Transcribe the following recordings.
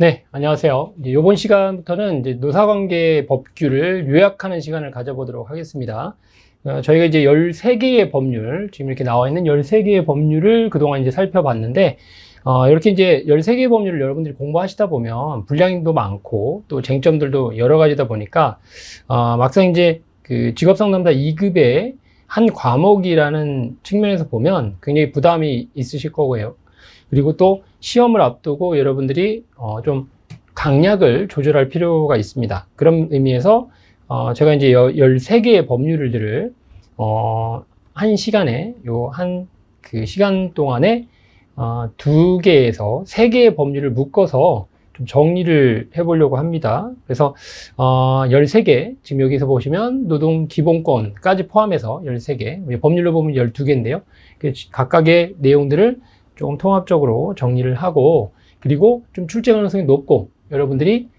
네, 안녕하세요. 이번 시간부터는 이제 노사관계 법규를 요약하는 시간을 가져보도록 하겠습니다. 저희가 이제 13개의 법률, 지금 이렇게 나와 있는 13개의 법률을 그동안 이제 살펴봤는데, 이렇게 이제 13개의 법률을 여러분들이 공부하시다 보면 분량도 많고 또 쟁점들도 여러 가지다 보니까, 막상 이제 그 직업상담사 2급의 한 과목이라는 측면에서 보면 굉장히 부담이 있으실 거고요. 그리고 또 시험을 앞두고 여러분들이 좀 강약을 조절할 필요가 있습니다. 그런 의미에서 제가 이제 13개의 법률들을 한 시간에 그 시간 동안에 2개에서 3개의 법률을 묶어서 좀 정리를 해보려고 합니다. 그래서 13개, 지금 여기서 보시면 노동기본권까지 포함해서 13개, 법률로 보면 12개인데요. 각각의 내용들을 조금 통합적으로 정리를 하고, 그리고 좀 출제 가능성이 높고 여러분들이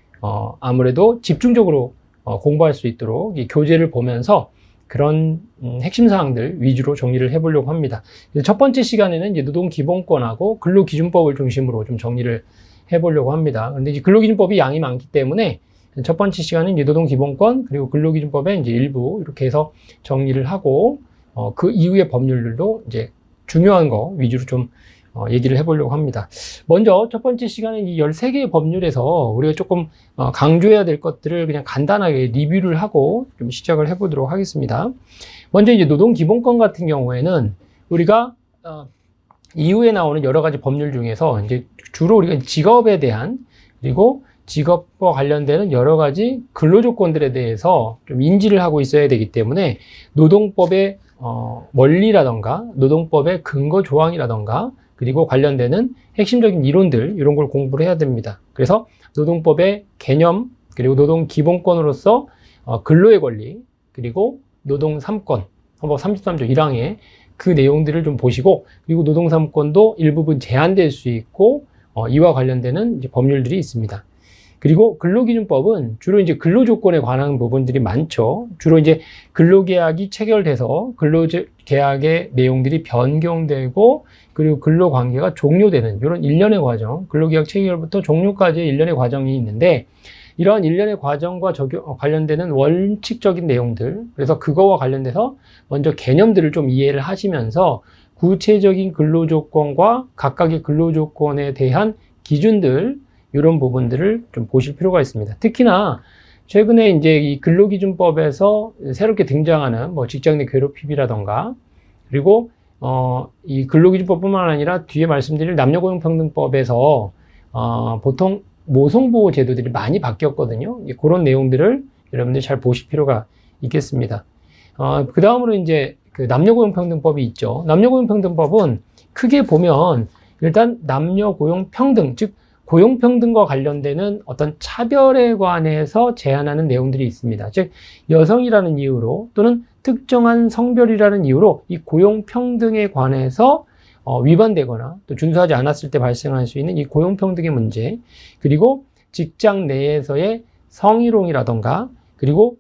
아무래도 집중적으로 공부할 수 있도록 이 교재를 보면서 그런 핵심 사항들 위주로 정리를 해보려고 합니다. 첫 번째 시간에는 이제 노동기본권하고 근로기준법을 중심으로 좀 정리를 해보려고 합니다. 그런데 이제 근로기준법이 양이 많기 때문에 첫 번째 시간은 이제 노동기본권 그리고 근로기준법의 이제 일부 이렇게 해서 정리를 하고, 그 이후의 법률들도 이제 중요한 거 위주로 좀 얘기를 해보려고 합니다. 먼저 첫 번째 시간은 이 13개의 법률에서 우리가 조금 강조해야 될 것들을 그냥 간단하게 리뷰를 하고 좀 시작을 해보도록 하겠습니다. 먼저 이제 노동기본권 같은 경우에는 우리가 이후에 나오는 여러 가지 법률 중에서 이제 주로 우리가 직업에 대한, 그리고 직업과 관련되는 여러 가지 근로조건들에 대해서 좀 인지를 하고 있어야 되기 때문에 노동법의 원리라던가 노동법의 근거 조항이라던가 그리고 관련되는 핵심적인 이론들, 이런 걸 공부를 해야 됩니다. 그래서 노동법의 개념, 그리고 노동기본권으로서 근로의 권리, 그리고 노동 3권, 헌법 33조 1항의 그 내용들을 좀 보시고, 그리고 노동 3권도 일부분 제한될 수 있고, 이와 관련되는 이제 법률들이 있습니다. 그리고 근로기준법은 주로 이제 근로조건에 관한 부분들이 많죠. 주로 이제 근로계약이 체결돼서 근로계약의 내용들이 변경되고, 그리고 근로관계가 종료되는 이런 일련의 과정, 근로계약 체결부터 종료까지의 일련의 과정이 있는데, 이러한 일련의 과정과 관련되는 원칙적인 내용들, 그래서 그거와 관련돼서 먼저 개념들을 좀 이해를 하시면서 구체적인 근로조건과 각각의 근로조건에 대한 기준들, 이런 부분들을 좀 보실 필요가 있습니다. 특히나 최근에 이제 이 근로기준법에서 새롭게 등장하는 뭐 직장 내 괴롭힘이라던가, 그리고 이 근로기준법뿐만 아니라 뒤에 말씀드릴 남녀고용평등법에서 보통 모성보호 제도들이 많이 바뀌었거든요. 그런 내용들을 여러분들이 잘 보실 필요가 있겠습니다. 그 다음으로 이제 그 남녀고용평등법이 있죠. 남녀고용평등법은 크게 보면 일단 남녀고용평등, 즉 고용평등과 관련되는 어떤 차별에 관해서 제한하는 내용들이 있습니다. 즉 여성이라는 이유로 또는 특정한 성별이라는 이유로 이 고용평등에 관해서 위반되거나 또 준수하지 않았을 때 발생할 수 있는 이 고용평등의 문제, 그리고 직장 내에서의 성희롱이라던가, 그리고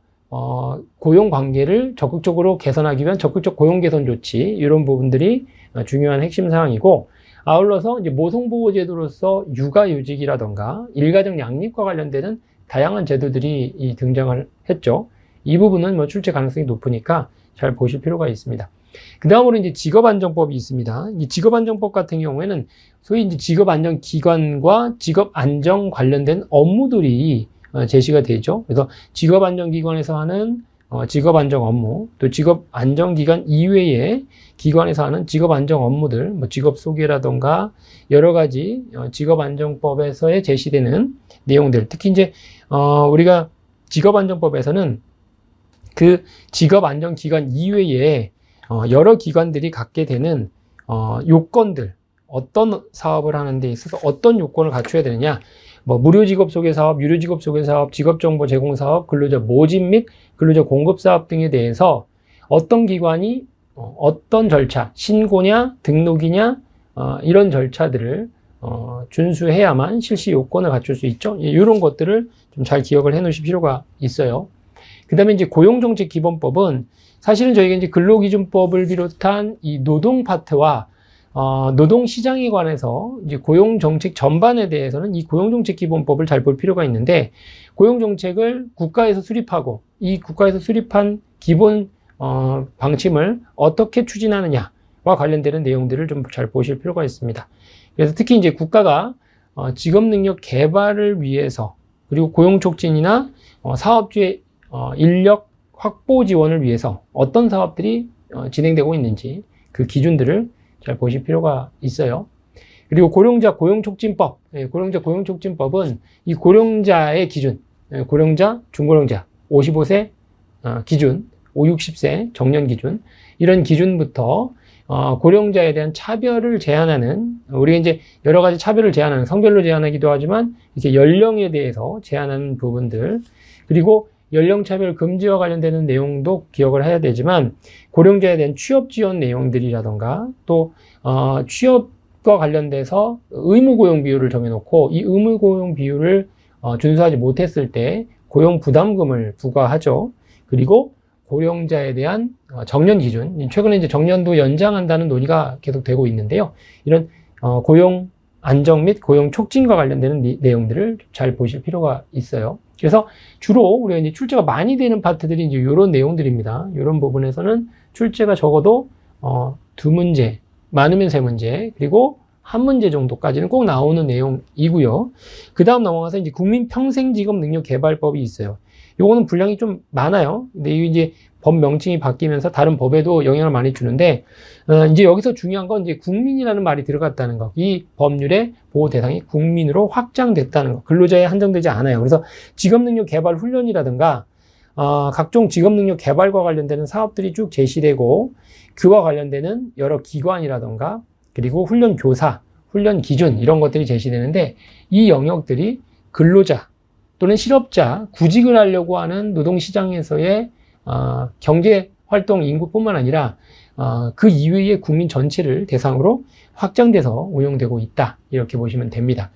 고용관계를 적극적으로 개선하기 위한 적극적 고용개선 조치, 이런 부분들이 중요한 핵심 사항이고, 아울러서 이제 모성보호제도로서 육아휴직이라던가 일가정 양립과 관련되는 다양한 제도들이 등장을 했죠. 이 부분은 뭐 출제 가능성이 높으니까 잘 보실 필요가 있습니다. 그 다음으로 이제 직업안정법이 있습니다. 이 직업안정법 같은 경우에는 소위 이제 직업안정기관과 직업안정 관련된 업무들이 제시가 되죠. 그래서 직업안정기관에서 하는 직업안정 업무, 또 직업안정기관 이외의 기관에서 하는 직업안정 업무들, 뭐 직업소개라던가 여러 가지 직업안정법에서의 제시되는 내용들, 특히 이제 우리가 직업안정법에서는 그 직업안정기관 이외에 여러 기관들이 갖게 되는 요건들, 어떤 사업을 하는 데 있어서 어떤 요건을 갖춰야 되느냐, 뭐 무료직업소개사업, 유료직업소개사업, 직업정보 제공사업, 근로자 모집 및 근로자 공급사업 등에 대해서 어떤 기관이 어떤 절차, 신고냐, 등록이냐, 이런 절차들을 준수해야만 실시 요건을 갖출 수 있죠. 이런 것들을 좀 잘 기억을 해 놓으실 필요가 있어요. 그 다음에 이제 고용정책기본법은 사실은 저희가 이제 근로기준법을 비롯한 이 노동 파트와 노동시장에 관해서 이제 고용정책 전반에 대해서는 이 고용정책기본법을 잘 볼 필요가 있는데, 고용정책을 국가에서 수립하고 이 국가에서 수립한 기본 방침을 어떻게 추진하느냐와 관련되는 내용들을 좀 잘 보실 필요가 있습니다. 그래서 특히 이제 국가가 직업능력 개발을 위해서, 그리고 고용촉진이나 사업주의 인력 확보 지원을 위해서 어떤 사업들이 진행되고 있는지 그 기준들을 잘 보실 필요가 있어요. 그리고 고령자 고용촉진법, 고령자 고용촉진법은 이 고령자의 기준, 고령자, 중고령자, 55세 기준, 5, 60세 정년 기준, 이런 기준부터 고령자에 대한 차별을 제한하는, 우리가 이제 여러 가지 차별을 제한하는, 성별로 제한하기도 하지만 이렇게 연령에 대해서 제한하는 부분들, 그리고 연령차별 금지와 관련되는 내용도 기억을 해야 되지만, 고령자에 대한 취업 지원 내용들이라던가, 또 취업과 관련돼서 의무 고용 비율을 정해놓고 이 의무 고용 비율을 준수하지 못했을 때 고용 부담금을 부과하죠. 그리고 고령자에 대한 정년 기준, 최근에 이제 정년도 연장한다는 논의가 계속 되고 있는데요. 이런 고용 안정 및 고용 촉진과 관련되는 내용들을 잘 보실 필요가 있어요. 그래서 주로 우리가 이제 출제가 많이 되는 파트들이 이제 이런 내용들입니다. 이런 부분에서는 출제가 적어도 2문제, 많으면 3문제, 그리고 1문제 정도까지는 꼭 나오는 내용이고요. 그 다음 넘어가서 이제 국민평생직업능력개발법이 있어요. 요거는 분량이 좀 많아요. 근데 이제 법 명칭이 바뀌면서 다른 법에도 영향을 많이 주는데, 이제 여기서 중요한 건 이제 국민이라는 말이 들어갔다는 거. 이 법률의 보호 대상이 국민으로 확장됐다는 거. 근로자에 한정되지 않아요. 그래서 직업능력 개발 훈련이라든가, 각종 직업능력 개발과 관련되는 사업들이 쭉 제시되고, 그와 관련되는 여러 기관이라든가, 그리고 훈련 교사, 훈련 기준, 이런 것들이 제시되는데, 이 영역들이 근로자 또는 실업자, 구직을 하려고 하는 노동시장에서의 경제활동 인구뿐만 아니라 그 이외의 국민 전체를 대상으로 확장돼서 운영되고 있다, 이렇게 보시면 됩니다.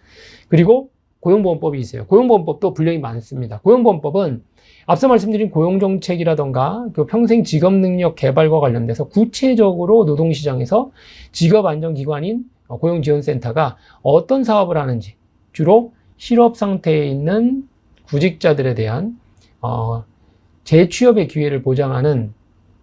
그리고 고용보험법이 있어요. 고용보험법도 분량이 많습니다. 고용보험법은 앞서 말씀드린 고용정책이라던가 그 평생 직업능력 개발과 관련돼서 구체적으로 노동시장에서 직업안정기관인 고용지원센터가 어떤 사업을 하는지, 주로 실업 상태에 있는 구직자들에 대한 재취업의 기회를 보장하는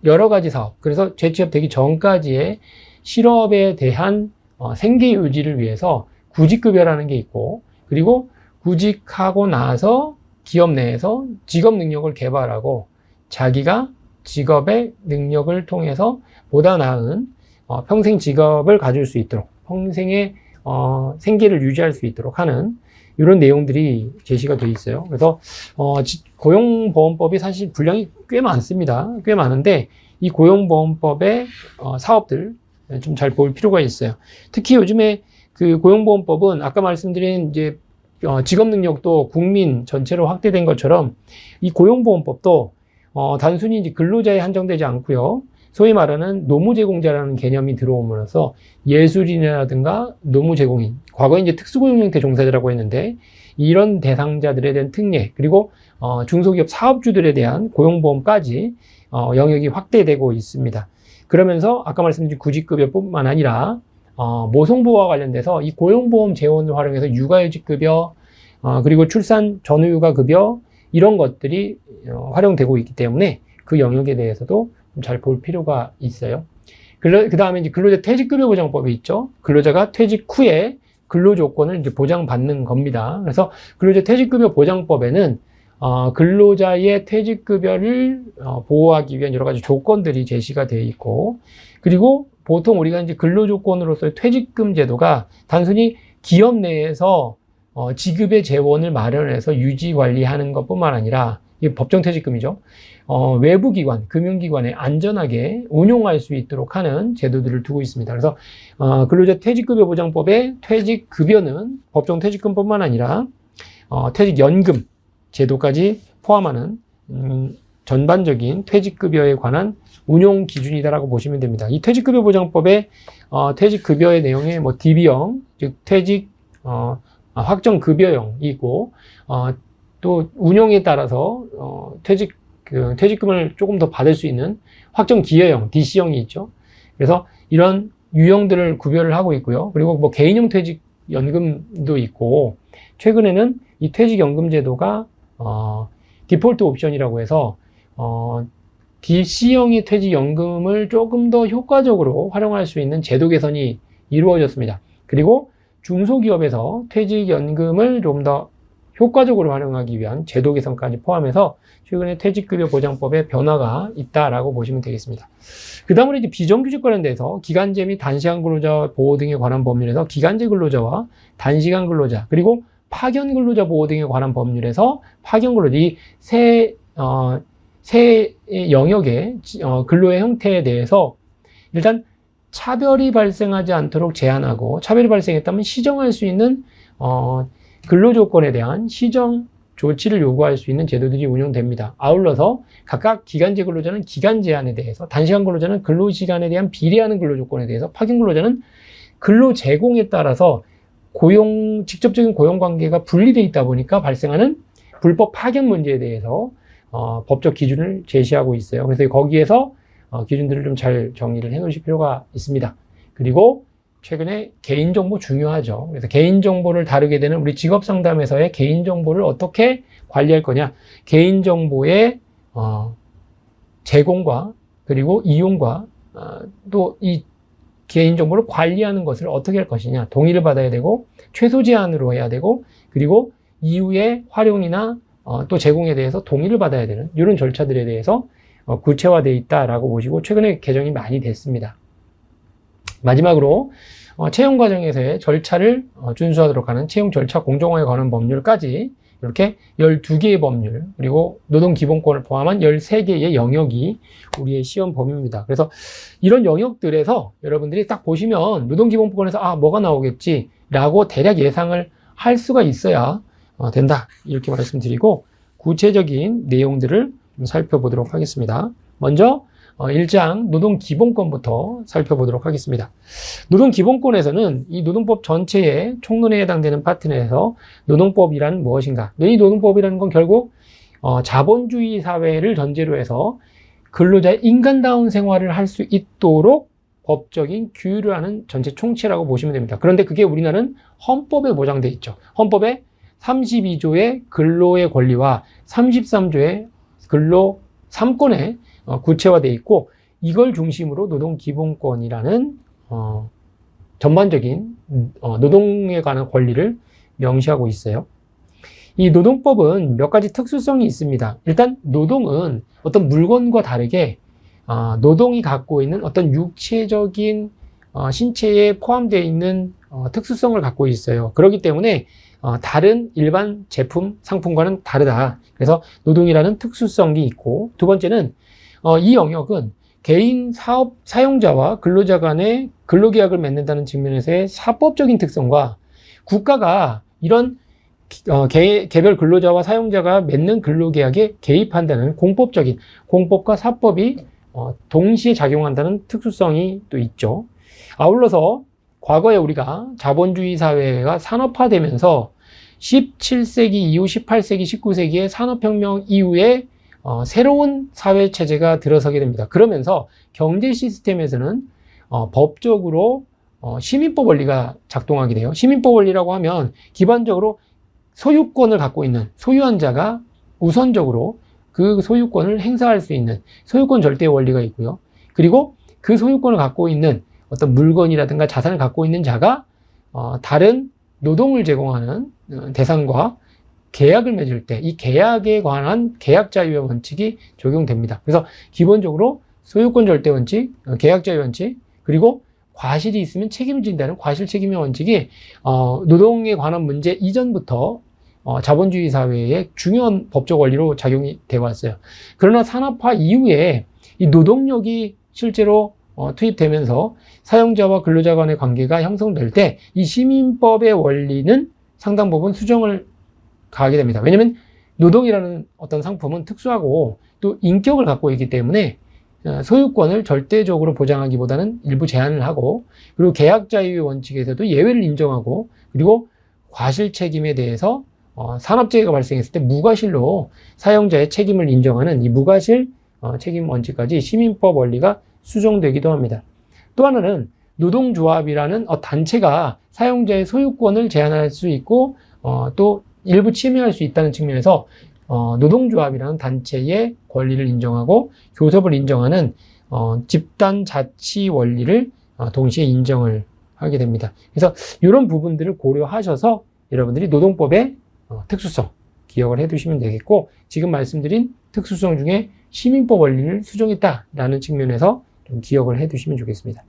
여러 가지 사업, 그래서 재취업되기 전까지의 실업에 대한 생계 유지를 위해서 구직급여라는 게 있고, 그리고 구직하고 나서 기업 내에서 직업 능력을 개발하고 자기가 직업의 능력을 통해서 보다 나은 평생 직업을 가질 수 있도록, 평생의 생계를 유지할 수 있도록 하는 이런 내용들이 제시가 되어 있어요. 그래서 고용보험법이 사실 분량이 꽤 많습니다. 꽤 많은데 이 고용보험법의 사업들 좀 잘 볼 필요가 있어요. 특히 요즘에 그 고용보험법은 아까 말씀드린 이제 직업 능력도 국민 전체로 확대된 것처럼 이 고용보험법도 단순히 이제 근로자에 한정되지 않고요. 소위 말하는 노무제공자라는 개념이 들어옴으로써 예술인이라든가 노무제공인, 과거에 이제 특수고용 형태 종사자라고 했는데 이런 대상자들에 대한 특례, 그리고 중소기업 사업주들에 대한 고용보험까지 영역이 확대되고 있습니다. 그러면서 아까 말씀드린 구직급여뿐만 아니라 모성보호와 관련돼서 이 고용보험 재원을 활용해서 육아휴직급여, 그리고 출산 전후육아급여, 이런 것들이 활용되고 있기 때문에 그 영역에 대해서도 잘 볼 필요가 있어요. 그 다음에 이제 근로자 퇴직급여 보장법이 있죠. 근로자가 퇴직 후에 근로조건을 이제 보장받는 겁니다. 그래서 근로자 퇴직급여 보장법에는 근로자의 퇴직급여를 보호하기 위한 여러 가지 조건들이 제시가 되어 있고, 그리고 보통 우리가 이제 근로조건으로서의 퇴직금 제도가 단순히 기업 내에서 지급의 재원을 마련해서 유지 관리하는 것뿐만 아니라, 이게 법정 퇴직금이죠. 외부 기관, 금융기관에 안전하게 운용할 수 있도록 하는 제도들을 두고 있습니다. 그래서 근로자 퇴직급여 보장법의 퇴직급여는 법정 퇴직금뿐만 아니라 퇴직연금 제도까지 포함하는 전반적인 퇴직급여에 관한 운용 기준이다라고 보시면 됩니다. 이 퇴직급여 보장법의 퇴직급여의 내용에 뭐 DB형, 즉 퇴직 확정급여형이 있고, 또 운용에 따라서 퇴직금을 조금 더 받을 수 있는 확정기여형, DC형이 있죠. 그래서 이런 유형들을 구별을 하고 있고요. 그리고 뭐 개인형 퇴직연금도 있고, 최근에는 이 퇴직연금 제도가 디폴트 옵션이라고 해서 DC형의 퇴직연금을 조금 더 효과적으로 활용할 수 있는 제도 개선이 이루어졌습니다. 그리고 중소기업에서 퇴직연금을 좀 더 효과적으로 활용하기 위한 제도 개선까지 포함해서 최근에 퇴직급여 보장법에 변화가 있다라고 보시면 되겠습니다. 그 다음으로 이제 비정규직 관련돼서 기간제 및 단시간 근로자 보호 등에 관한 법률에서 기간제 근로자와 단시간 근로자, 그리고 파견 근로자 보호 등에 관한 법률에서 파견 근로자, 이 세 영역의 근로의 형태에 대해서 일단 차별이 발생하지 않도록 제한하고, 차별이 발생했다면 시정할 수 있는 근로조건에 대한 시정 조치를 요구할 수 있는 제도들이 운영됩니다. 아울러서 각각 기간제 근로자는 기간 제한에 대해서, 단시간 근로자는 근로시간에 대한 비례하는 근로조건에 대해서, 파견 근로자는 근로 제공에 따라서 직접적인 고용관계가 분리되어 있다 보니까 발생하는 불법 파견 문제에 대해서 법적 기준을 제시하고 있어요. 그래서 거기에서 기준들을 좀 잘 정리를 해 놓으실 필요가 있습니다. 그리고 최근에 개인정보 중요하죠. 그래서 개인정보를 다루게 되는 우리 직업상담에서의 개인정보를 어떻게 관리할 거냐. 개인정보의 제공과 그리고 이용과 또 이 개인정보를 관리하는 것을 어떻게 할 것이냐. 동의를 받아야 되고 최소 제한으로 해야 되고, 그리고 이후의 활용이나 또 제공에 대해서 동의를 받아야 되는 이런 절차들에 대해서 구체화되어 있다라고 보시고, 최근에 개정이 많이 됐습니다. 마지막으로 채용 과정에서의 절차를 준수하도록 하는 채용 절차 공정화에 관한 법률까지 이렇게 12개의 법률, 그리고 노동기본권을 포함한 13개의 영역이 우리의 시험 범위입니다. 그래서 이런 영역들에서 여러분들이 딱 보시면 노동기본권에서 뭐가 나오겠지 라고 대략 예상을 할 수가 있어야 된다, 이렇게 말씀드리고, 구체적인 내용들을 좀 살펴보도록 하겠습니다. 먼저 1장 노동기본권부터 살펴보도록 하겠습니다. 노동기본권에서는 이 노동법 전체의 총론에 해당되는 파트 내에서 노동법이란 무엇인가, 이 노동법이라는 건 결국 자본주의 사회를 전제로 해서 근로자의 인간다운 생활을 할 수 있도록 법적인 규율을 하는 전체 총체라고 보시면 됩니다. 그런데 그게 우리나라는 헌법에 보장되어 있죠. 헌법에 32조의 근로의 권리와 33조의 근로 3권에 구체화되어 있고, 이걸 중심으로 노동기본권이라는 전반적인 노동에 관한 권리를 명시하고 있어요. 이 노동법은 몇 가지 특수성이 있습니다. 일단 노동은 어떤 물건과 다르게 노동이 갖고 있는 어떤 육체적인 신체에 포함되어 있는 특수성을 갖고 있어요. 그렇기 때문에 다른 일반 제품, 상품과는 다르다. 그래서 노동이라는 특수성이 있고, 두 번째는 이 영역은 개인 사업 사용자와 근로자 간의 근로계약을 맺는다는 측면에서의 사법적인 특성과 국가가 이런 개별 근로자와 사용자가 맺는 근로계약에 개입한다는 공법적인, 공법과 사법이 동시에 작용한다는 특수성이 또 있죠. 아울러서 과거에 우리가 자본주의 사회가 산업화되면서 17세기 이후 18세기, 19세기의 산업혁명 이후에 새로운 사회체제가 들어서게 됩니다. 그러면서 경제 시스템에서는 법적으로 시민법 원리가 작동하게 돼요. 시민법 원리라고 하면 기본적으로 소유권을 갖고 있는 소유한 자가 우선적으로 그 소유권을 행사할 수 있는 소유권 절대 원리가 있고요. 그리고 그 소유권을 갖고 있는 어떤 물건이라든가 자산을 갖고 있는 자가 다른 노동을 제공하는 대상과 계약을 맺을 때 이 계약에 관한 계약 자유의 원칙이 적용됩니다. 그래서 기본적으로 소유권 절대 원칙, 계약 자유 원칙, 그리고 과실이 있으면 책임을 진다는 과실 책임의 원칙이 노동에 관한 문제 이전부터 자본주의 사회의 중요한 법적 원리로 작용이 되어 왔어요. 그러나 산업화 이후에 이 노동력이 실제로 투입되면서 사용자와 근로자 간의 관계가 형성될 때 이 시민법의 원리는 상당 부분 수정을 가하게 됩니다. 왜냐하면 노동이라는 어떤 상품은 특수하고 또 인격을 갖고 있기 때문에 소유권을 절대적으로 보장하기보다는 일부 제한을 하고, 그리고 계약 자유의 원칙에서도 예외를 인정하고, 그리고 과실 책임에 대해서 산업재해가 발생했을 때 무과실로 사용자의 책임을 인정하는 이 무과실 책임 원칙까지 시민법 원리가 수정되기도 합니다. 또 하나는 노동조합이라는 단체가 사용자의 소유권을 제한할 수 있고 또 일부 침해할 수 있다는 측면에서 노동조합이라는 단체의 권리를 인정하고 교섭을 인정하는 집단 자치 원리를 동시에 인정을 하게 됩니다. 그래서 이런 부분들을 고려하셔서 여러분들이 노동법의 특수성 기억을 해두시면 되겠고, 지금 말씀드린 특수성 중에 시민법 원리를 수정했다라는 측면에서 좀 기억을 해두시면 좋겠습니다.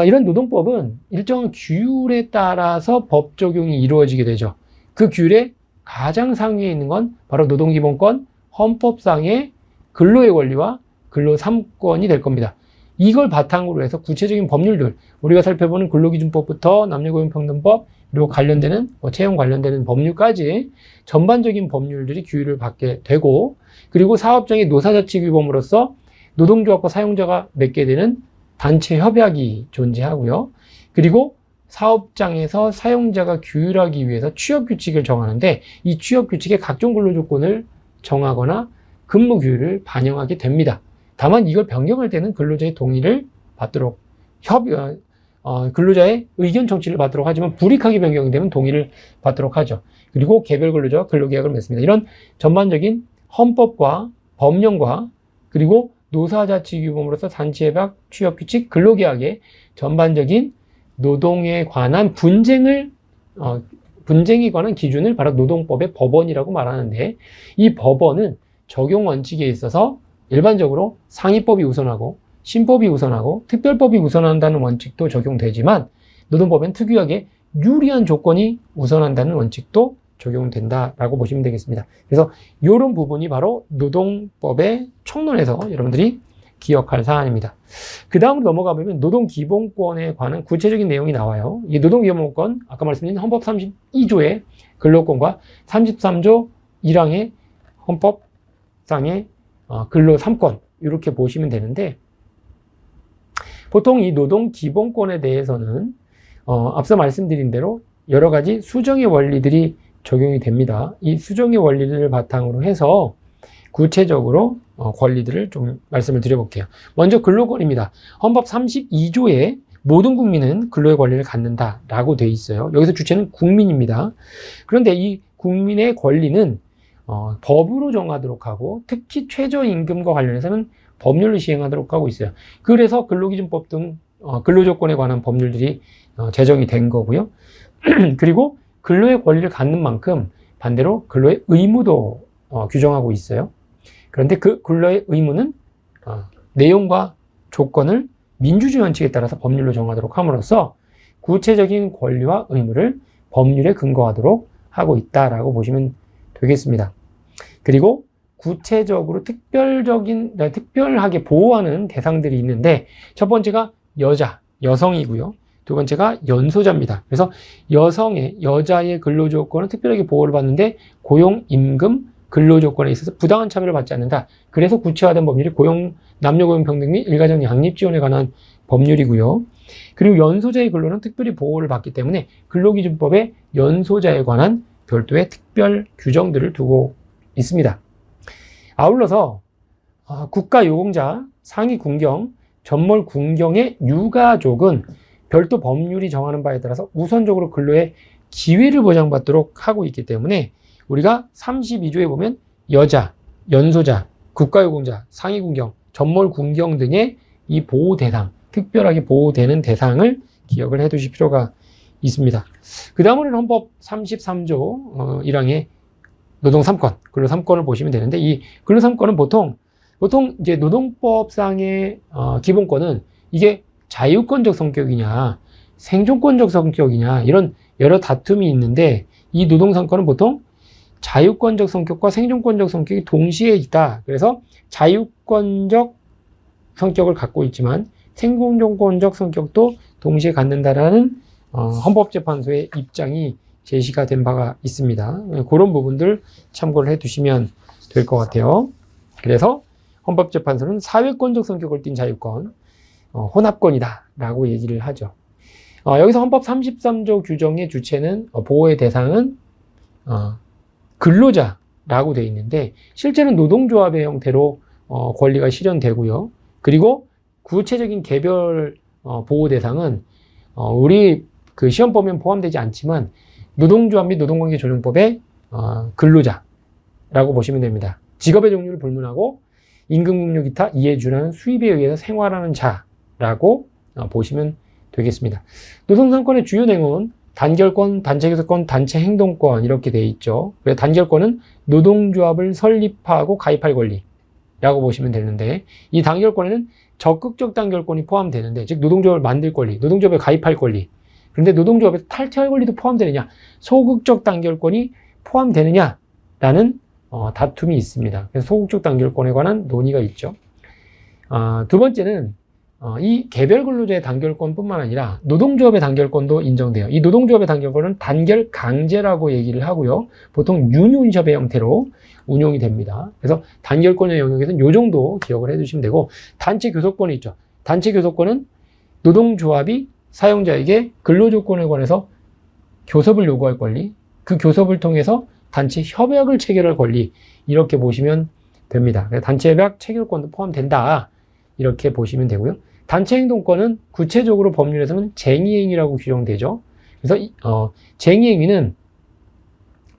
이런 노동법은 일정한 규율에 따라서 법 적용이 이루어지게 되죠. 그 규율의 가장 상위에 있는 건 바로 노동기본권, 헌법상의 근로의 권리와 근로 3권이 될 겁니다. 이걸 바탕으로 해서 구체적인 법률들, 우리가 살펴보는 근로기준법부터 남녀고용평등법, 그리고 관련되는 채용 관련되는 법률까지 전반적인 법률들이 규율을 받게 되고, 그리고 사업장의 노사자치규범으로서 노동조합과 사용자가 맺게 되는 단체 협약이 존재하고요. 그리고 사업장에서 사용자가 규율하기 위해서 취업규칙을 정하는데, 이 취업규칙의 각종 근로조건을 정하거나 근무 규율을 반영하게 됩니다. 다만 이걸 변경할 때는 근로자의 동의를 받도록 근로자의 의견 청취를 받도록 하지만 불이익하게 변경되면 동의를 받도록 하죠. 그리고 개별 근로자와 근로계약을 맺습니다. 이런 전반적인 헌법과 법령과 그리고 노사자치규범으로서 단체협약, 취업규칙, 근로계약의 전반적인 노동에 관한 분쟁에 관한 기준을 바로 노동법의 법원이라고 말하는데, 이 법원은 적용 원칙에 있어서 일반적으로 상위법이 우선하고 신법이 우선하고 특별법이 우선한다는 원칙도 적용되지만, 노동법엔 특유하게 유리한 조건이 우선한다는 원칙도 적용된다라고 보시면 되겠습니다. 그래서 이런 부분이 바로 노동법의 총론에서 여러분들이 기억할 사안입니다. 그 다음으로 넘어가 보면 노동기본권에 관한 구체적인 내용이 나와요. 이 노동기본권, 아까 말씀드린 헌법 32조의 근로권과 33조 1항의 헌법상의 근로 3권, 이렇게 보시면 되는데, 보통 이 노동기본권에 대해서는 앞서 말씀드린 대로 여러 가지 수정의 원리들이 적용이 됩니다. 이 수정의 원리를 바탕으로 해서 구체적으로 권리들을 좀 말씀을 드려볼게요. 먼저 근로권입니다. 헌법 32조에 모든 국민은 근로의 권리를 갖는다라고 되어 있어요. 여기서 주체는 국민입니다. 그런데 이 국민의 권리는 법으로 정하도록 하고, 특히 최저임금과 관련해서는 법률로 시행하도록 하고 있어요. 그래서 근로기준법 등 근로조건에 관한 법률들이 제정이 된 거고요. 그리고 근로의 권리를 갖는 만큼 반대로 근로의 의무도 규정하고 있어요. 그런데 그 근로의 의무는 내용과 조건을 민주주의 원칙에 따라서 법률로 정하도록 함으로써 구체적인 권리와 의무를 법률에 근거하도록 하고 있다라고 보시면 되겠습니다. 그리고 구체적으로 특별하게 보호하는 대상들이 있는데, 첫 번째가 여성이고요. 두 번째가 연소자입니다. 그래서 여자의 근로조건은 특별하게 보호를 받는데, 고용, 임금, 근로조건에 있어서 부당한 차별을 받지 않는다. 그래서 구체화된 법률이 남녀고용평등 및 일가정 양립지원에 관한 법률이고요. 그리고 연소자의 근로는 특별히 보호를 받기 때문에 근로기준법에 연소자에 관한 별도의 특별 규정들을 두고 있습니다. 아울러서 국가유공자, 상위군경, 전몰군경의 유가족은 별도 법률이 정하는 바에 따라서 우선적으로 근로의 기회를 보장받도록 하고 있기 때문에, 우리가 32조에 보면 여자, 연소자, 국가유공자, 상위군경, 전몰군경 등의 이 보호 대상, 특별하게 보호되는 대상을 기억을 해 두실 필요가 있습니다. 그 다음으로는 헌법 33조 1항의 노동 3권, 근로 3권을 보시면 되는데, 이 근로 3권은 보통 이제 노동법상의 기본권은 이게 자유권적 성격이냐, 생존권적 성격이냐, 이런 여러 다툼이 있는데, 이 노동 3권은 보통 자유권적 성격과 생존권적 성격이 동시에 있다. 그래서 자유권적 성격을 갖고 있지만 생존권적 성격도 동시에 갖는다라는 헌법재판소의 입장이 제시가 된 바가 있습니다. 그런 부분들 참고를 해 두시면 될 것 같아요. 그래서 헌법재판소는 사회권적 성격을 띤 자유권, 혼합권이다 라고 얘기를 하죠. 여기서 헌법 33조 규정의 주체는, 보호의 대상은 근로자라고 되어 있는데, 실제는 노동조합의 형태로 권리가 실현되고요. 그리고 구체적인 개별 보호 대상은 우리 그 시험 범위에 포함되지 않지만 노동조합 및 노동관계조정법의 근로자라고 보시면 됩니다. 직업의 종류를 불문하고 임금, 급료, 기타 이에 준하는 수입에 의해서 생활하는 자라고 보시면 되겠습니다. 노동상권의 주요 내용은 단결권, 단체교섭권, 단체행동권 이렇게 되어 있죠. 그래서 단결권은 노동조합을 설립하고 가입할 권리라고 보시면 되는데, 이 단결권에는 적극적 단결권이 포함되는데, 즉 노동조합을 만들 권리, 노동조합에 가입할 권리, 그런데 노동조합에서 탈퇴할 권리도 포함되느냐, 소극적 단결권이 포함되느냐라는 다툼이 있습니다. 그래서 소극적 단결권에 관한 논의가 있죠. 두 번째는 이 개별 근로자의 단결권뿐만 아니라 노동조합의 단결권도 인정돼요. 이 노동조합의 단결권은 단결 강제라고 얘기를 하고요. 보통 유니온협의 형태로 운용이 됩니다. 그래서 단결권의 영역에서는 이 정도 기억을 해두시면 되고, 단체 교섭권이 있죠. 단체 교섭권은 노동조합이 사용자에게 근로조건에 관해서 교섭을 요구할 권리, 그 교섭을 통해서 단체 협약을 체결할 권리, 이렇게 보시면 됩니다. 단체 협약 체결권도 포함된다, 이렇게 보시면 되고요. 단체 행동권은 구체적으로 법률에서는 쟁의행위라고 규정되죠. 그래서 쟁의행위는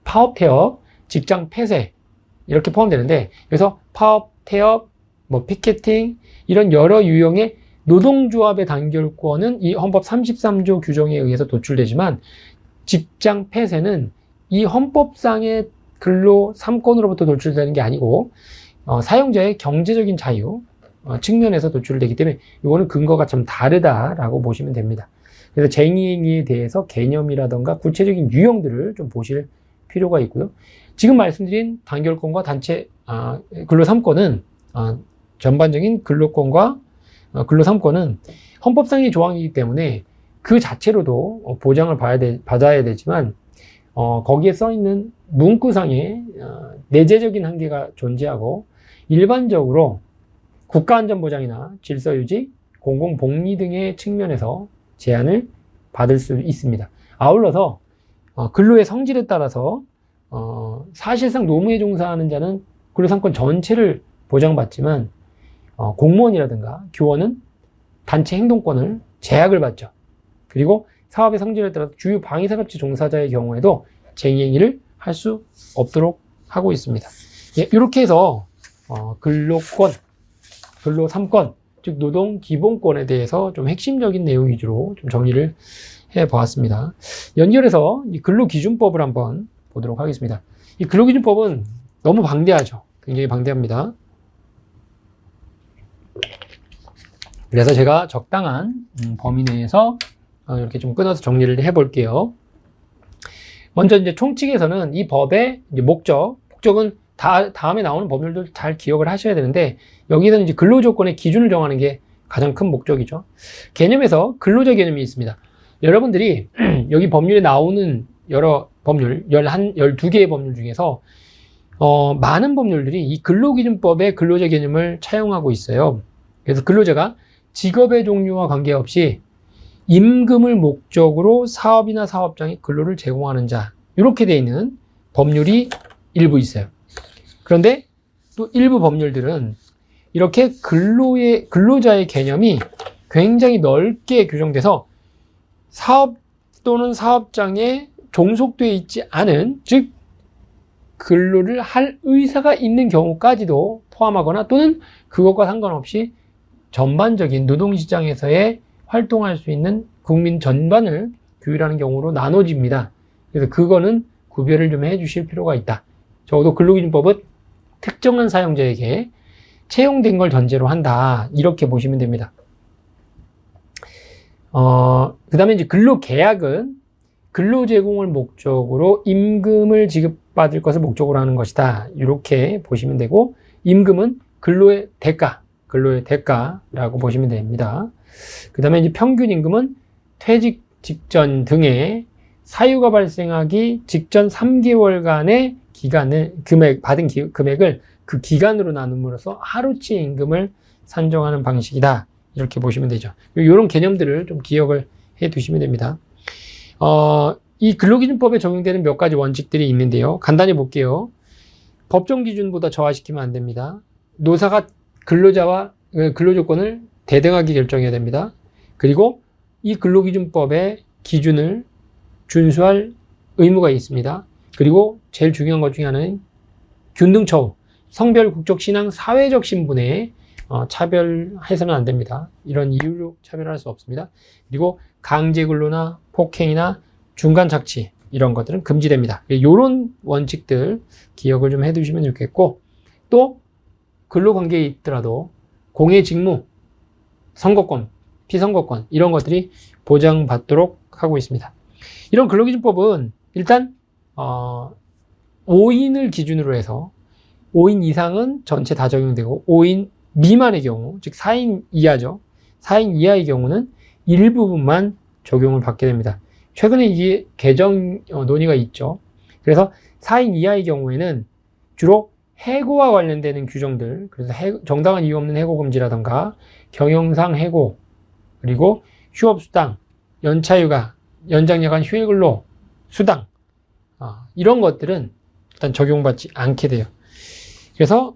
파업, 태업, 직장 폐쇄 이렇게 포함되는데, 그래서 파업, 태업, 피켓팅 이런 여러 유형의 노동조합의 단결권은 이 헌법 33조 규정에 의해서 도출되지만, 직장 폐쇄는 이 헌법상의 근로 3권으로부터 도출되는 게 아니고 사용자의 경제적인 자유 측면에서 도출되기 때문에 이거는 근거가 좀 다르다라고 보시면 됩니다. 그래서 쟁의행위에 대해서 개념이라던가 구체적인 유형들을 좀 보실 필요가 있고요. 지금 말씀드린 단결권과 단체 근로 3권은 전반적인 근로권과 근로 3권은 헌법상의 조항이기 때문에 그 자체로도 보장을 받아야 되지만, 거기에 써 있는 문구상의 내재적인 한계가 존재하고, 일반적으로 국가안전보장이나 질서유지, 공공복리 등의 측면에서 제한을 받을 수 있습니다. 아울러서 근로의 성질에 따라서 사실상 노무에 종사하는 자는 근로 3권 전체를 보장받지만, 공무원이라든가 교원은 단체 행동권을 제약을 받죠. 그리고 사업의 성질에 따라 주요 방위산업체 종사자의 경우에도 쟁의행위를 할 수 없도록 하고 있습니다. 이렇게 해서 근로권, 근로 3권, 즉 노동 기본권에 대해서 좀 핵심적인 내용 위주로 좀 정리를 해보았습니다. 연결해서 이 근로기준법을 한번 보도록 하겠습니다. 이 근로기준법은 너무 방대하죠. 굉장히 방대합니다. 그래서 제가 적당한 범위 내에서 이렇게 좀 끊어서 정리를 해볼게요. 먼저 이제 총칙에서는 이 법의 이제 목적은 다음에 나오는 법률들 잘 기억을 하셔야 되는데, 여기서는 이제 근로조건의 기준을 정하는 게 가장 큰 목적이죠. 개념에서 근로자 개념이 있습니다. 여러분들이 여기 법률에 나오는 여러 법률, 12개의 법률 중에서 많은 법률들이 이 근로기준법의 근로자 개념을 차용하고 있어요. 그래서 근로자가 직업의 종류와 관계없이 임금을 목적으로 사업이나 사업장에 근로를 제공하는 자, 이렇게 되어 있는 법률이 일부 있어요. 그런데 또 일부 법률들은 이렇게 근로자의 개념이 굉장히 넓게 규정돼서 사업 또는 사업장에 종속되어 있지 않은, 즉 근로를 할 의사가 있는 경우까지도 포함하거나, 또는 그것과 상관없이 전반적인 노동시장에서의 활동할 수 있는 국민 전반을 규율하는 경우로 나눠집니다. 그래서 그거는 구별을 좀 해주실 필요가 있다. 적어도 근로기준법은 특정한 사용자에게 채용된 걸 전제로 한다, 이렇게 보시면 됩니다. 그 다음에 이제 근로계약은 근로 제공을 목적으로 임금을 지급받을 것을 목적으로 하는 것이다, 이렇게 보시면 되고, 임금은 근로의 대가라고 보시면 됩니다. 그 다음에 이제 평균 임금은 퇴직 직전 등의 사유가 발생하기 직전 3개월간의 받은 금액을 그 기간으로 나눔으로써 하루치 임금을 산정하는 방식이다, 이렇게 보시면 되죠. 이런 개념들을 좀 기억을 해 두시면 됩니다. 이 근로기준법에 적용되는 몇 가지 원칙들이 있는데요. 간단히 볼게요. 법정 기준보다 저하시키면 안 됩니다. 노사가 근로자와 근로조건을 대등하게 결정해야 됩니다. 그리고 이 근로기준법의 기준을 준수할 의무가 있습니다. 그리고 제일 중요한 것 중에 하나는 균등처우, 성별, 국적, 신앙, 사회적 신분에 차별해서는 안 됩니다. 이런 이유로 차별할 수 없습니다. 그리고 강제근로나 폭행이나 중간착취 이런 것들은 금지됩니다. 이런 원칙들 기억을 좀 해두시면 좋겠고, 또 근로관계에 있더라도 공의 직무, 선거권, 피선거권 이런 것들이 보장받도록 하고 있습니다. 이런 근로기준법은 일단 5인을 기준으로 해서 5인 이상은 전체 다 적용되고 5인 미만의 경우, 즉 4인 이하죠. 4인 이하의 경우는 일부분만 적용을 받게 됩니다. 최근에 이게 개정 논의가 있죠. 그래서 4인 이하의 경우에는 주로 해고와 관련되는 규정들, 그래서 정당한 이유 없는 해고 금지라던가 경영상 해고, 그리고 휴업수당, 연차휴가, 연장야간 휴일근로, 수당 이런 것들은 일단 적용받지 않게 돼요. 그래서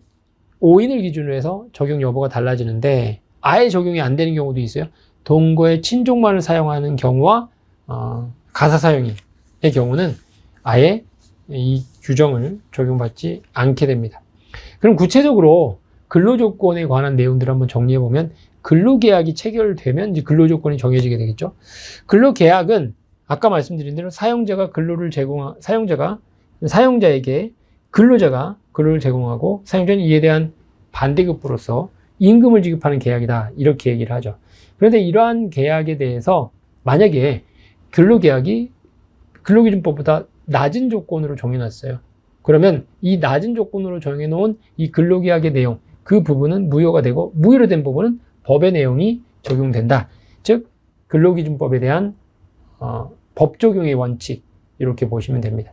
5인을 기준으로 해서 적용 여부가 달라지는데 아예 적용이 안 되는 경우도 있어요. 동거의 친족만을 사용하는 경우와 가사사용인의 경우는 아예 이 규정을 적용받지 않게 됩니다. 그럼 구체적으로 근로조건에 관한 내용들을 한번 정리해보면, 근로계약이 체결되면 이제 근로조건이 정해지게 되겠죠. 근로계약은 아까 말씀드린 대로 사용자에게 근로자가 근로를 제공하고 근로자는 이에 대한 반대급부로서 임금을 지급하는 계약이다, 이렇게 얘기를 하죠. 그런데 이러한 계약에 대해서 만약에 근로계약이 근로기준법보다 낮은 조건으로 정해놨어요. 그러면 이 낮은 조건으로 정해놓은 이 근로계약의 내용, 그 부분은 무효가 되고, 무효로 된 부분은 법의 내용이 적용된다. 즉 근로기준법에 대한 법 적용의 원칙, 이렇게 보시면 됩니다.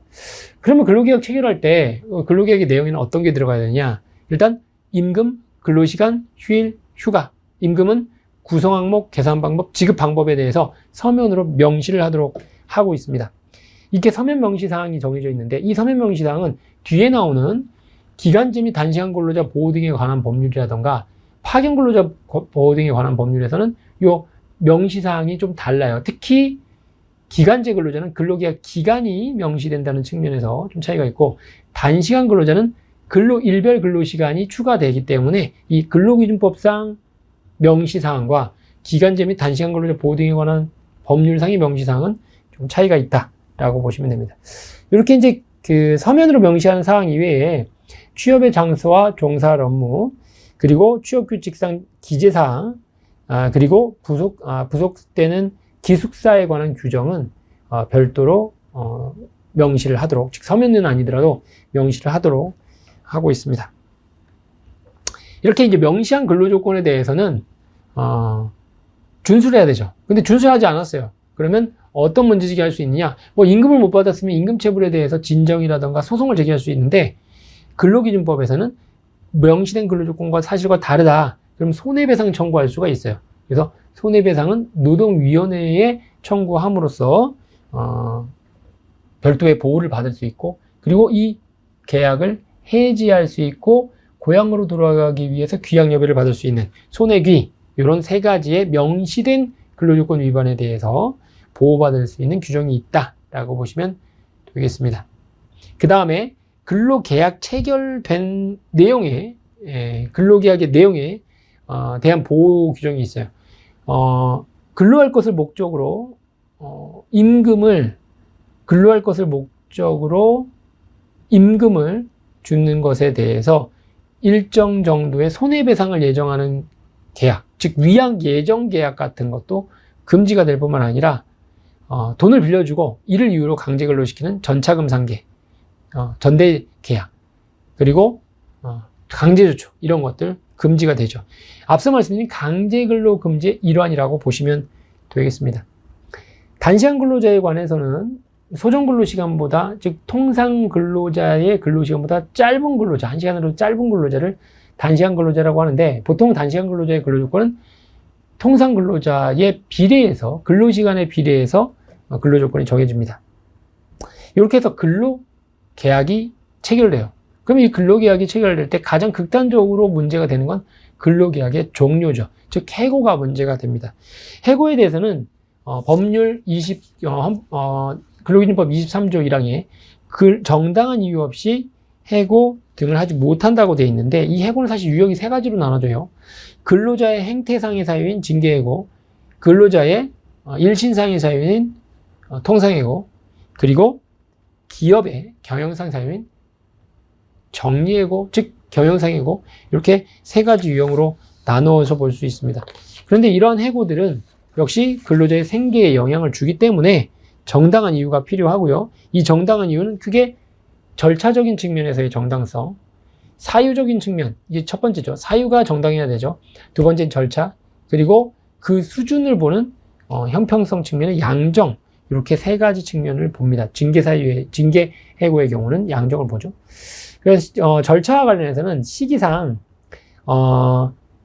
그러면 근로계약 체결할 때 근로계약의 내용에는 어떤 게 들어가야 되냐? 일단 임금, 근로시간, 휴일, 휴가. 임금은 구성 항목, 계산 방법, 지급 방법에 대해서 서면으로 명시를 하도록 하고 있습니다. 이렇게 서면 명시 사항이 정해져 있는데, 이 서면 명시 사항은 뒤에 나오는 기간제 및 단시간 근로자 보호 등에 관한 법률이라던가 파견 근로자 보호 등에 관한 법률에서는 요 명시 사항이 좀 달라요. 특히 기간제 근로자는 근로계약 기간이 명시된다는 측면에서 좀 차이가 있고, 단시간 근로자는 일별 근로시간이 추가되기 때문에 이 근로기준법상 명시사항과 기간제 및 단시간 근로자 보호 등에 관한 법률상의 명시사항은 좀 차이가 있다라고 보시면 됩니다. 이렇게 이제 그 서면으로 명시하는 사항 이외에 취업의 장소와 종사할 업무, 그리고 취업규칙상 기재사항, 그리고 부속되는 기숙사에 관한 규정은 별도로 명시를 하도록, 즉 서면은 아니더라도 명시를 하도록 하고 있습니다. 이렇게 이제 명시한 근로조건에 대해서는 준수를 해야 되죠. 근데 준수하지 않았어요. 그러면 어떤 문제제기 할 수 있느냐? 뭐 임금을 못 받았으면 임금체불에 대해서 진정이라던가 소송을 제기할 수 있는데, 근로기준법에서는 명시된 근로조건과 사실과 다르다, 그럼 손해배상 청구할 수가 있어요. 그래서 손해배상은 노동위원회에 청구함으로써 별도의 보호를 받을 수 있고, 그리고 이 계약을 해지할 수 있고, 고향으로 돌아가기 위해서 귀향여비를 받을 수 있는 손해귀, 이런 세 가지의 명시된 근로조건 위반에 대해서 보호받을 수 있는 규정이 있다라고 보시면 되겠습니다. 그 다음에 근로계약 체결된 내용에, 근로계약의 내용에 대한 보호 규정이 있어요. 근로할 것을 목적으로 근로할 것을 목적으로 임금을 주는 것에 대해서 일정 정도의 손해배상을 예정하는 계약, 즉 위약 예정 계약 같은 것도 금지가 될 뿐만 아니라 돈을 빌려주고 이를 이유로 강제 근로시키는 전차금 상계, 전대 계약, 그리고 강제조축, 이런 것들 금지가 되죠. 앞서 말씀드린 강제근로 금지의 일환이라고 보시면 되겠습니다. 단시간 근로자에 관해서는 소정근로시간보다, 즉 통상 근로자의 근로시간보다 짧은 근로자, 1시간으로 짧은 근로자를 단시간 근로자라고 하는데, 보통 단시간 근로자의 근로조건은 통상 근로자의 비례해서, 근로시간에 비례해서 근로조건이 정해집니다. 이렇게 해서 근로계약이 체결돼요. 그럼 이 근로계약이 체결될 때 가장 극단적으로 문제가 되는 건 근로계약의 종료죠. 즉 해고가 문제가 됩니다. 해고에 대해서는 법률 근로기준법 23조 1항에 정당한 이유 없이 해고 등을 하지 못한다고 되어 있는데, 이 해고는 사실 유형이 세 가지로 나눠져요. 근로자의 행태상의 사유인 징계해고, 근로자의 일신상의 사유인 통상해고, 그리고 기업의 경영상 사유인 정리해고, 즉 경영상해고, 이렇게 세 가지 유형으로 나누어서 볼 수 있습니다. 그런데 이러한 해고들은 역시 근로자의 생계에 영향을 주기 때문에 정당한 이유가 필요하고요. 이 정당한 이유는 크게 절차적인 측면에서의 정당성, 사유적인 측면, 이게 첫 번째죠. 사유가 정당해야 되죠. 두 번째는 절차, 그리고 그 수준을 보는 형평성 측면의 양정, 이렇게 세 가지 측면을 봅니다. 징계 해고의 경우는 양정을 보죠. 그래서 절차와 관련해서는 시기상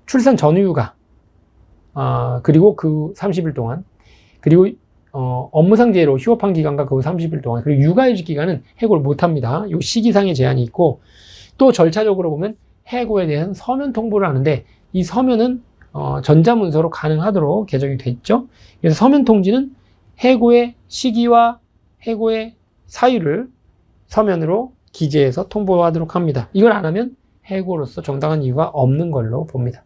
출산 전후휴가, 그리고 그 30일 동안, 그리고 업무상 재해로 휴업한 기간과 그 30일 동안, 그리고 육아휴직 기간은 해고를 못합니다. 이 시기상의 제한이 있고, 또 절차적으로 보면 해고에 대한 서면 통보를 하는데, 이 서면은 전자문서로 가능하도록 개정이 됐죠. 그래서 서면 통지는 해고의 시기와 해고의 사유를 서면으로 기재해서 통보하도록 합니다. 이걸 안 하면 해고로서 정당한 이유가 없는 걸로 봅니다.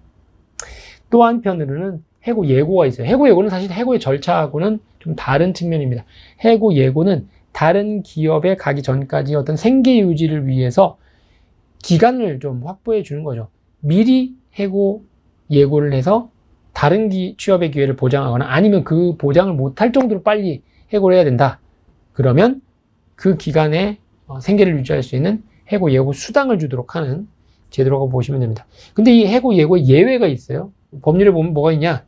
또 한편으로는 해고 예고가 있어요. 해고 예고는 사실 해고의 절차하고는 좀 다른 측면입니다. 해고 예고는 다른 기업에 가기 전까지 어떤 생계 유지를 위해서 기간을 좀 확보해 주는 거죠. 미리 해고 예고를 해서 다른 취업의 기회를 보장하거나, 아니면 그 보장을 못할 정도로 빨리 해고를 해야 된다. 그러면 그 기간에 생계를 유지할 수 있는 해고 예고 수당을 주도록 하는 제도라고 보시면 됩니다. 근데 이 해고 예고에 예외가 있어요. 법률에 보면 뭐가 있냐?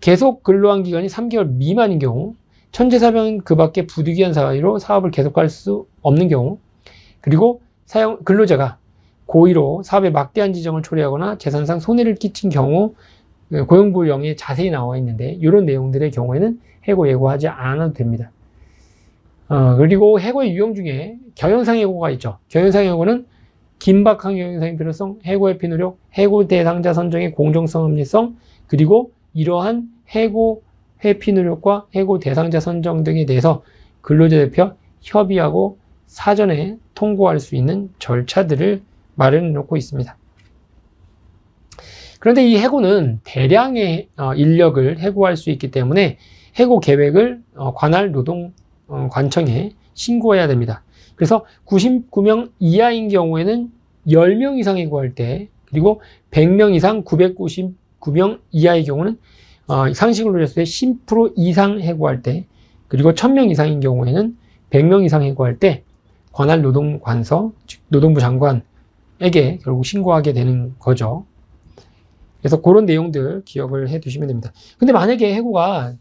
계속 근로한 기간이 3개월 미만인 경우, 천재사변 그 밖에 부득이한 사유로 사업을 계속할 수 없는 경우, 그리고 근로자가 고의로 사업에 막대한 지정을 초래하거나 재산상 손해를 끼친 경우, 고용부령에 자세히 나와 있는데, 이런 내용들의 경우에는 해고 예고하지 않아도 됩니다. 그리고 해고의 유형 중에 경영상 해고가 있죠. 경영상 해고는 긴박한 경영상의 필요성, 해고의 필요력, 해고 대상자 선정의 공정성, 합리성, 그리고 이러한 해고 회피 노력과 해고 대상자 선정 등에 대해서 근로자 대표 협의하고 사전에 통고할 수 있는 절차들을 마련해 놓고 있습니다. 그런데 이 해고는 대량의 인력을 해고할 수 있기 때문에 해고 계획을 관할 노동관청에 신고해야 됩니다. 그래서 99명 이하인 경우에는 10명 이상 해고할 때, 그리고 100명 이상 999명 이하의 경우는 상식으로 했을 때 10% 이상 해고할 때, 그리고 1000명 이상인 경우에는 100명 이상 해고할 때 관할 노동관서, 즉 노동부 장관에게 결국 신고하게 되는 거죠. 그래서 그런 내용들 기억을 해 두시면 됩니다. 근데 만약에 해고가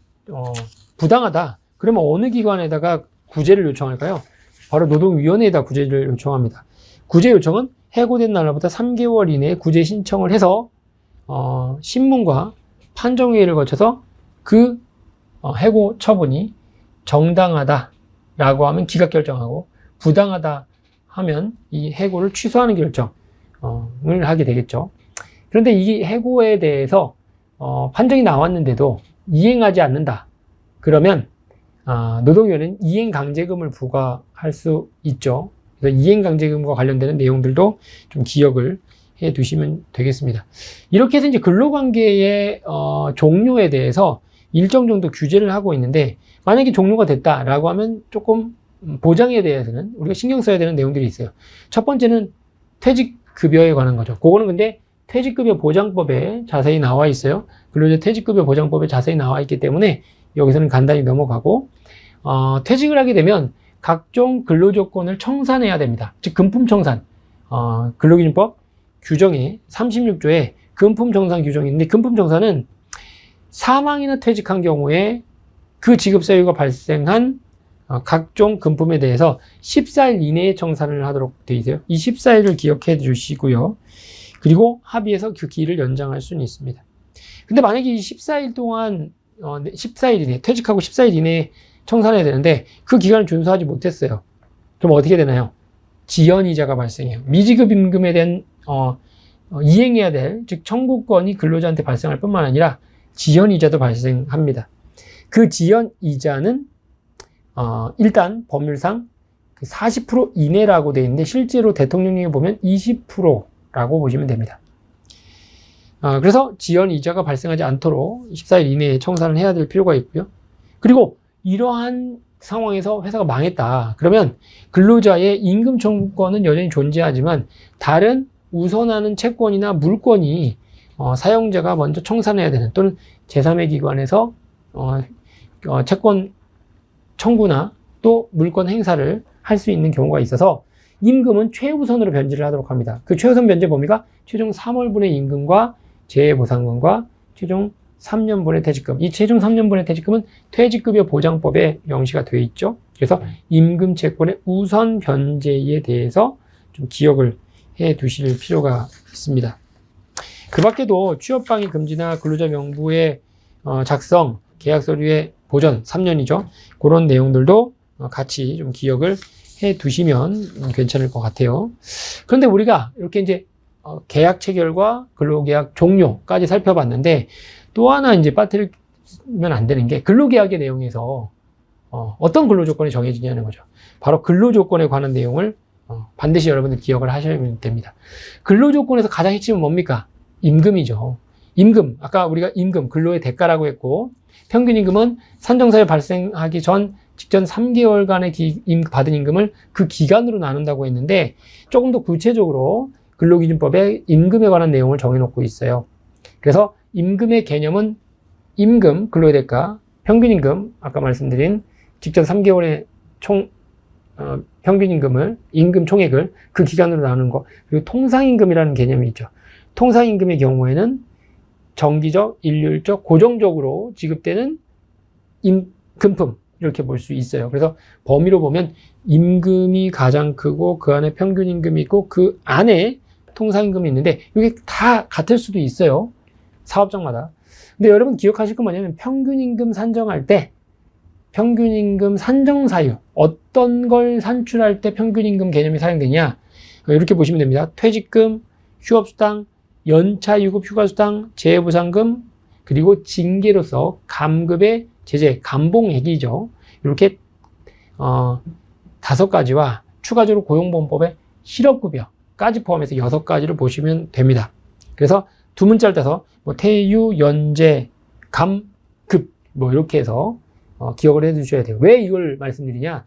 부당하다, 그러면 어느 기관에다가 구제를 요청할까요? 바로 노동위원회에다 구제를 요청합니다. 구제 요청은 해고된 날로부터 3개월 이내에 구제 신청을 해서 신문과 판정회의를 거쳐서 그 해고 처분이 정당하다라고 하면 기각 결정하고, 부당하다 하면 이 해고를 취소하는 결정을 하게 되겠죠. 그런데 이 해고에 대해서 판정이 나왔는데도 이행하지 않는다. 그러면 노동위원회는 이행강제금을 부과할 수 있죠. 그래서 이행강제금과 관련되는 내용들도 좀 기억을 해 두시면 되겠습니다. 이렇게 해서 이제 근로관계의 종료에 대해서 일정 정도 규제를 하고 있는데, 만약에 종료가 됐다라고 하면 조금 보장에 대해서는 우리가 신경 써야 되는 내용들이 있어요. 첫 번째는 퇴직급여에 관한 거죠. 그거는 근데 퇴직급여 보장법에 자세히 나와 있어요. 근로자 퇴직급여 보장법에 자세히 나와 있기 때문에 여기서는 간단히 넘어가고, 퇴직을 하게 되면 각종 근로조건을 청산해야 됩니다. 즉 금품 청산, 근로기준법 규정에 36조에 금품 청산 규정이 있는데, 금품 청산은 사망이나 퇴직한 경우에 그 지급 사유가 발생한 각종 금품에 대해서 14일 이내에 청산을 하도록 되어 있어요. 이 14일을 기억해 주시고요. 그리고 합의해서 그 기일을 연장할 수는 있습니다. 근데 만약에 이 14일 동안 14일 이내, 퇴직하고 14일 이내에 청산해야 되는데 그 기간을 준수하지 못했어요. 그럼 어떻게 되나요? 지연이자가 발생해요. 미지급 임금에 대한 이행해야 될, 즉 청구권이 근로자한테 발생할 뿐만 아니라 지연이자도 발생합니다. 그 지연 이자는 일단 법률상 40% 이내라고 되어 있는데 실제로 대통령령에 보면 20%라고 보시면 됩니다. 그래서 지연 이자가 발생하지 않도록 14일 이내에 청산을 해야 될 필요가 있고요. 그리고 이러한 상황에서 회사가 망했다. 그러면 근로자의 임금 청구권은 여전히 존재하지만 다른 우선하는 채권이나 물권이 사용자가 먼저 청산해야 되는 또는 제3의 기관에서 채권 청구나 또 물권 행사를 할 수 있는 경우가 있어서 임금은 최우선으로 변제를 하도록 합니다. 그 최우선 변제 범위가 최종 3월분의 임금과 재해보상금과 최종 3년분의 퇴직금. 이 최종 3년분의 퇴직금은 퇴직급여 보장법에 명시가 되어 있죠. 그래서 임금 채권의 우선 변제에 대해서 좀 기억을 해 두실 필요가 있습니다. 그 밖에도 취업방해 금지나 근로자 명부의 작성, 계약서류의 보전 3년이죠. 그런 내용들도 같이 좀 기억을 해 두시면 괜찮을 것 같아요. 그런데 우리가 이렇게 이제 계약 체결과 근로계약 종료까지 살펴봤는데 또 하나 이제 빠뜨리면 안 되는 게 근로계약의 내용에서 어떤 근로조건이 정해지냐는 거죠. 바로 근로조건에 관한 내용을 반드시 여러분들 기억을 하셔야 됩니다. 근로조건에서 가장 핵심은 뭡니까? 임금이죠. 임금, 아까 우리가 임금, 근로의 대가라고 했고 평균임금은 산정사유 발생하기 전 직전 3개월간의 받은 임금을 그 기간으로 나눈다고 했는데 조금 더 구체적으로 근로기준법에 임금에 관한 내용을 정해놓고 있어요. 그래서 임금의 개념은 임금, 근로의 대가, 평균임금, 아까 말씀드린 직전 3개월의 평균임금을, 임금 총액을 그 기간으로 나누는 거, 그리고 통상임금이라는 개념이 있죠. 통상임금의 경우에는 정기적, 일률적, 고정적으로 지급되는 금품, 이렇게 볼 수 있어요. 그래서 범위로 보면 임금이 가장 크고 그 안에 평균임금이 있고 그 안에 통상임금이 있는데 이게 다 같을 수도 있어요. 사업장마다. 근데 여러분 기억하실 건 뭐냐면 평균임금 산정할 때 평균임금 산정사유 어떤 걸 산출할 때 평균임금 개념이 사용되냐 이렇게 보시면 됩니다. 퇴직금, 휴업수당, 연차유급 휴가수당, 재해보상금 그리고 징계로서 감급의 제재, 감봉액이죠. 이렇게 5가지와 추가적으로 고용보험법의 실업급여까지 포함해서 6가지를 보시면 됩니다. 그래서 두 문자를 따서 태유, 연재, 감, 급 이렇게 해서 기억을 해 두셔야 돼요. 왜 이걸 말씀드리냐?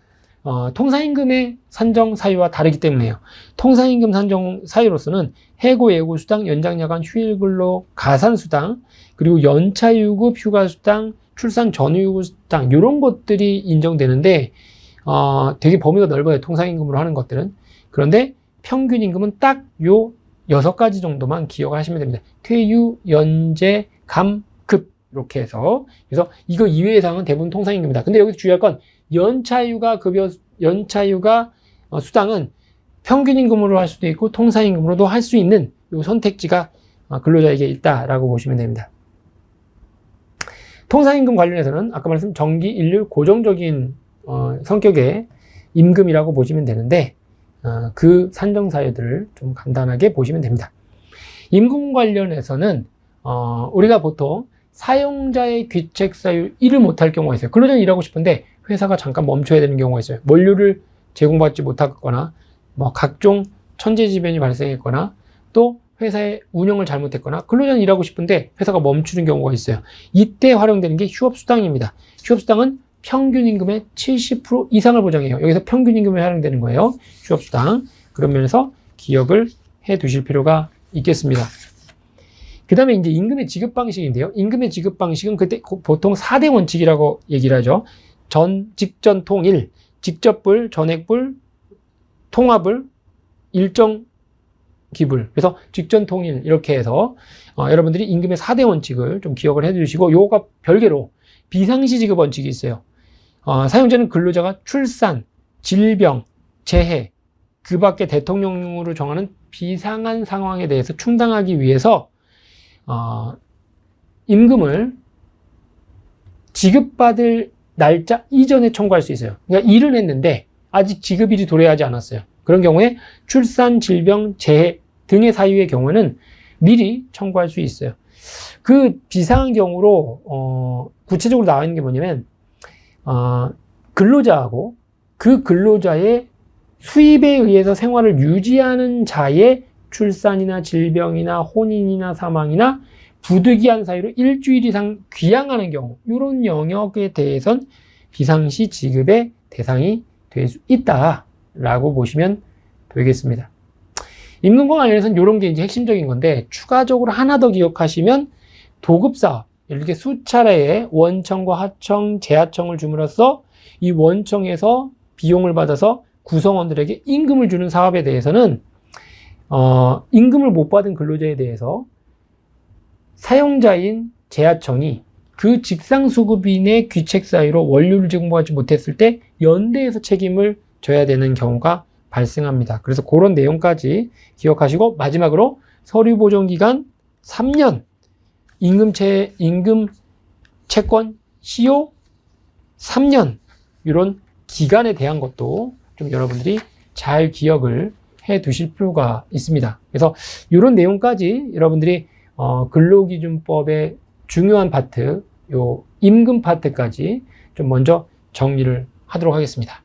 통상임금의 산정 사유와 다르기 때문에요. 통상임금 산정 사유로서는 해고, 예고 수당, 연장, 야간, 휴일 근로, 가산 수당, 그리고 연차유급, 휴가수당, 출산 전후유급 수당 이런 것들이 인정되는데 되게 범위가 넓어요. 통상임금으로 하는 것들은. 그런데 평균임금은 딱 요 6가지 정도만 기억을 하시면 됩니다. 퇴유, 연재, 감, 급 이렇게 해서 그래서 이거 이외의 사항은 대부분 통상임금이다. 근데 여기서 주의할 건 연차휴가 급여, 연차휴가 수당은 평균임금으로 할 수도 있고 통상임금으로도 할 수 있는 이 선택지가 근로자에게 있다라고 보시면 됩니다. 통상임금 관련해서는 아까 말씀 정기, 일률, 고정적인 성격의 임금이라고 보시면 되는데 그 산정 사유들을 좀 간단하게 보시면 됩니다. 임금 관련해서는 우리가 보통 사용자의 귀책 사유 일을 못할 경우가 있어요. 근로자는 일하고 싶은데 회사가 잠깐 멈춰야 되는 경우가 있어요. 원료를 제공받지 못하거나 각종 천재지변이 발생했거나 또 회사의 운영을 잘못했거나 근로자는 일하고 싶은데 회사가 멈추는 경우가 있어요. 이때 활용되는 게 휴업수당입니다. 휴업수당은 평균임금의 70% 이상을 보장해요. 여기서 평균임금이 활용되는 거예요. 휴업수당. 그런 면에서 기억을 해 두실 필요가 있겠습니다. 그 다음에 이제 임금의 지급 방식인데요. 임금의 지급 방식은 그때 보통 4대 원칙이라고 얘기를 하죠. 직전 통일, 직접불, 전액불, 통합불, 일정 기불. 그래서 직전 통일 이렇게 해서 여러분들이 임금의 4대 원칙을 좀 기억을 해 주시고 요거가 별개로 비상시 지급 원칙이 있어요. 사용자는 근로자가 출산, 질병, 재해, 그 밖에 대통령령으로 정하는 비상한 상황에 대해서 충당하기 위해서 임금을 지급받을 날짜 이전에 청구할 수 있어요. 그러니까 일은 했는데 아직 지급일이 도래하지 않았어요. 그런 경우에 출산, 질병, 재해 등의 사유의 경우는 미리 청구할 수 있어요. 그 비상한 경우로 구체적으로 나와 있는 게 뭐냐면 근로자하고 그 근로자의 수입에 의해서 생활을 유지하는 자의 출산이나 질병이나 혼인이나 사망이나 부득이한 사유로 일주일 이상 귀향하는 경우, 이런 영역에 대해선 비상시 지급의 대상이 될 수 있다라고 보시면 되겠습니다. 임금과 관련해서는 이런 게 이제 핵심적인 건데, 추가적으로 하나 더 기억하시면 도급사업, 이렇게 수차례의 원청과 하청, 재하청을 줌으로써 이 원청에서 비용을 받아서 구성원들에게 임금을 주는 사업에 대해서는 임금을 못 받은 근로자에 대해서 사용자인 재하청이 그 직상수급인의 귀책 사유로 원료를 제공하지 못했을 때 연대에서 책임을 져야 되는 경우가 발생합니다. 그래서 그런 내용까지 기억하시고, 마지막으로 서류보존기간 3년, 임금 채권 시효 3년, 이런 기간에 대한 것도 좀 여러분들이 잘 기억을 해 두실 필요가 있습니다. 그래서 이런 내용까지 여러분들이 근로기준법의 중요한 파트, 요 임금 파트까지 좀 먼저 정리를 하도록 하겠습니다.